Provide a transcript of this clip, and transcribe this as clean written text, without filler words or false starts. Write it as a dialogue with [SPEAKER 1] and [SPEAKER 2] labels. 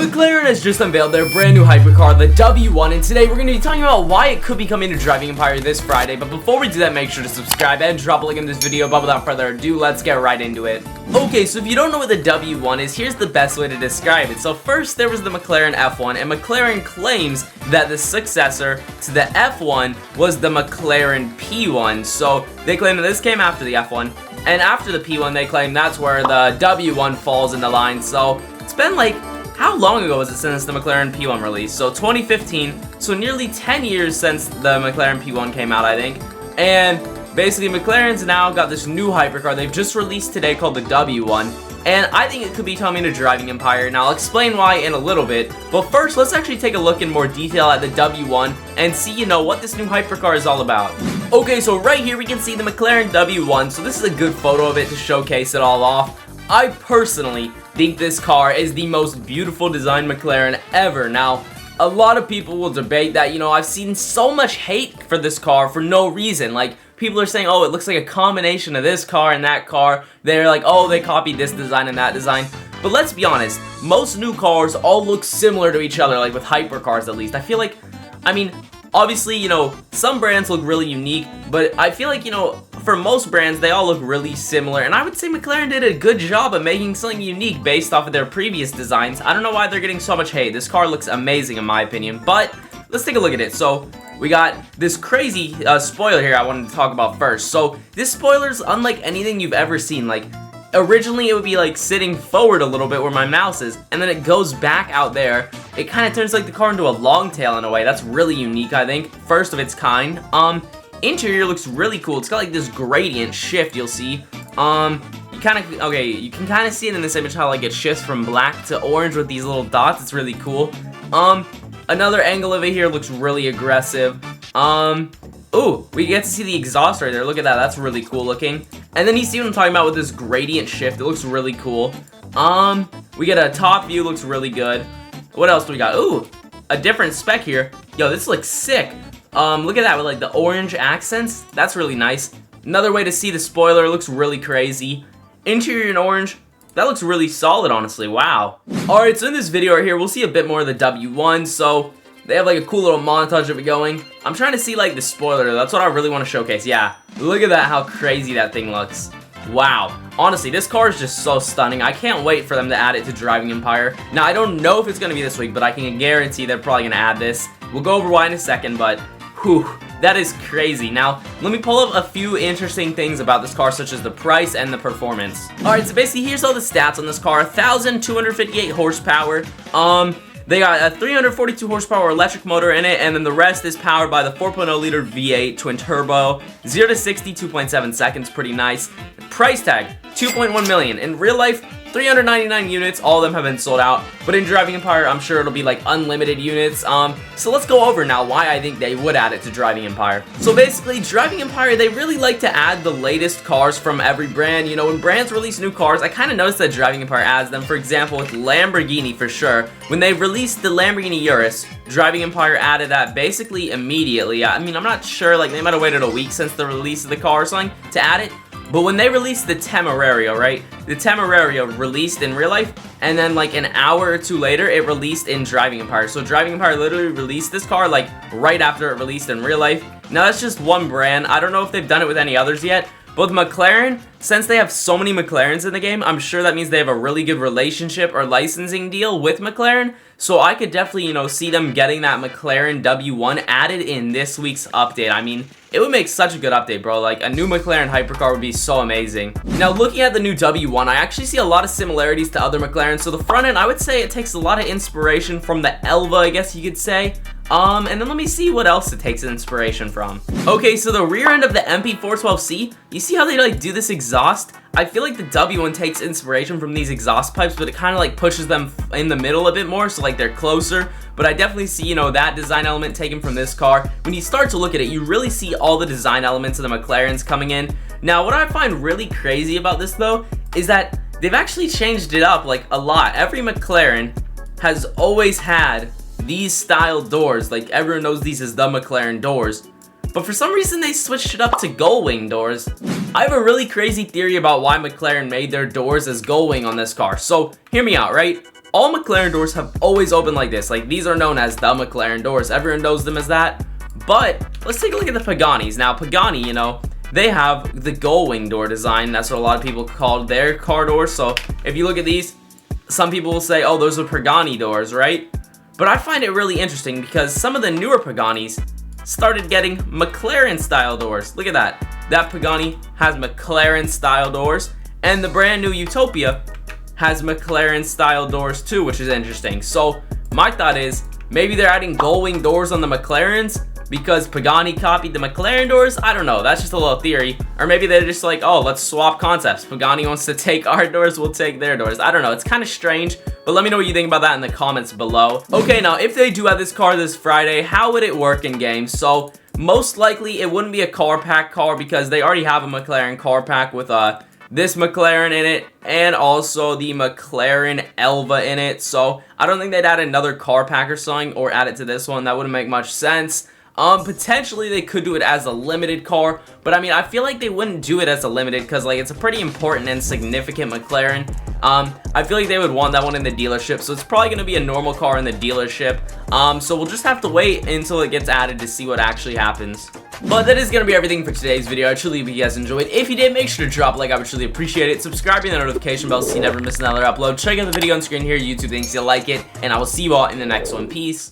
[SPEAKER 1] McLaren has just unveiled their brand new hypercar, the W1, and today we're going to be talking about why it could be coming to Driving Empire this Friday. But before we do that, make sure to subscribe and drop a like in this video. But without further ado, let's get right into it. Okay, so if you don't know what the W1 is, here's the best way to describe it. So first, there was the McLaren F1, and McLaren claims that the successor to the F1 was the McLaren P1. So they claim that this came after the F1, and after the P1, they claim that's where the W1 falls in the line. So it's been like, how long ago was it since the McLaren P1 released? So 2015, so nearly 10 years since the McLaren P1 came out, I think. And basically, McLaren's now got this new hypercar they've just released today called the W1. And I think it could be coming to Driving Empire. Now, I'll explain why in a little bit. But first, let's actually take a look in more detail at the W1 and see, what this new hypercar is all about. Okay, so right here we can see the McLaren W1. So this is a good photo of it to showcase it all off. I personally think this car is the most beautiful design McLaren ever. Now, a lot of people will debate that, I've seen so much hate for this car for no reason. Like, people are saying, oh, it looks like a combination of this car and that car. They're like, oh, they copied this design and that design. But let's be honest, most new cars all look similar to each other, like with hypercars at least. I feel like, obviously, some brands look really unique, but I feel like, for most brands, they all look really similar, and I would say McLaren did a good job of making something unique based off of their previous designs. I don't know why they're getting so much hate. This car looks amazing in my opinion, but let's take a look at it. So we got this crazy spoiler here I wanted to talk about first. So this spoiler's unlike anything you've ever seen. Like, originally it would be like sitting forward a little bit where my mouse is, and then it goes back out there. It kind of turns like the car into a long tail in a way. That's really unique, I think. First of its kind. Interior looks really cool. It's got like this gradient shift, you'll see. You can kind of see it in this image how like it shifts from black to orange with these little dots. It's really cool. Another angle of it here looks really aggressive. Ooh, we get to see the exhaust right there. Look at that. That's really cool looking. And then you see what I'm talking about with this gradient shift. It looks really cool. We get a top view. Looks really good. What else do we got? Ooh, a different spec here. Yo, this looks sick. Look at that with like the orange accents. That's really nice. Another way to see the spoiler. Looks really crazy. Interior in orange. That looks really solid, honestly. Wow. Alright, so in this video right here, we'll see a bit more of the W1. So they have like a cool little montage of it going. I'm trying to see like the spoiler. That's what I really want to showcase. Yeah. Look at that, how crazy that thing looks. Wow. Honestly, this car is just so stunning. I can't wait for them to add it to Driving Empire. Now, I don't know if it's going to be this week, but I can guarantee they're probably going to add this. We'll go over why in a second, but whew, that is crazy. Now, let me pull up a few interesting things about this car, such as the price and the performance. Alright, so basically, here's all the stats on this car. 1,258 horsepower. They got a 342 horsepower electric motor in it, and then the rest is powered by the 4.0 liter V8 twin turbo. 0 to 60, 2.7 seconds, pretty nice. Price tag, 2.1 million. In real life, 399 units, all of them have been sold out, but in Driving Empire, I'm sure it'll be like unlimited units. So let's go over now why I think they would add it to Driving Empire. So basically, Driving Empire, they really like to add the latest cars from every brand. When brands release new cars, I kind of noticed that Driving Empire adds them. For example, with Lamborghini for sure. When they released the Lamborghini Urus, Driving Empire added that basically immediately. I'm not sure, like they might have waited a week since the release of the car or something to add it. But when they released the Temerario, right? The Temerario released in real life, and then like an hour or two later, it released in Driving Empire. So Driving Empire literally released this car like right after it released in real life. Now that's just one brand. I don't know if they've done it with any others yet. But with McLaren, since they have so many McLarens in the game, I'm sure that means they have a really good relationship or licensing deal with McLaren. So I could definitely, see them getting that McLaren W1 added in this week's update. It would make such a good update, bro. Like, a new McLaren hypercar would be so amazing. Now, looking at the new W1, I actually see a lot of similarities to other McLarens. So the front end, I would say it takes a lot of inspiration from the Elva, I guess you could say. And then let me see what else it takes inspiration from. Okay, so the rear end of the MP412C, you see how they like do this exhaust? I feel like the W1 takes inspiration from these exhaust pipes, but it kind of like pushes them in the middle a bit more, so like they're closer. But I definitely see, that design element taken from this car. When you start to look at it, you really see all the design elements of the McLarens coming in. Now, what I find really crazy about this though, is that they've actually changed it up like a lot. Every McLaren has always had these style doors. Like, everyone knows these as the McLaren doors. But for some reason, they switched it up to gull-wing doors. I have a really crazy theory about why McLaren made their doors as gull-wing on this car. So, hear me out, right? all McLaren doors have always opened like this. Like, these are known as the McLaren doors. Everyone knows them as that. But let's take a look at the Paganis. Now, Pagani, you know, they have the gull wing door design. That's what a lot of people call their car doors. So if you look at these, some people will say, oh, those are Pagani doors, right? But I find it really interesting because some of the newer Paganis started getting McLaren style doors. Look at that. That Pagani has McLaren style doors, and the brand new Utopia has McLaren style doors too, which is interesting. So my thought is maybe they're adding gull wing doors on the McLarens because Pagani copied the McLaren doors. I don't know, that's just a little theory. Or maybe they're just like, oh, let's swap concepts. Pagani wants to take our doors, we'll take their doors. I don't know, it's kind of strange, but let me know what you think about that in the comments below. Okay, now if they do have this car this Friday, how would it work in game? So most likely it wouldn't be a car pack car because they already have a McLaren car pack with this McLaren in it and also the McLaren Elva in it. So I don't think they'd add another car pack or something or add it to this one. That wouldn't make much sense. Potentially they could do it as a limited car, but I mean, I feel like they wouldn't do it as a limited because like it's a pretty important and significant McLaren. I feel like they would want that one in the dealership, so it's probably going to be a normal car in the dealership. So we'll just have to wait until it gets added to see what actually happens. But that is going to be everything for today's video. I truly hope you guys enjoyed. If you did, make sure to drop a like. I would truly appreciate it. Subscribe and the notification bell so you never miss another upload. Check out the video on screen here. YouTube thinks you'll like it, and I will see you all in the next one. Peace.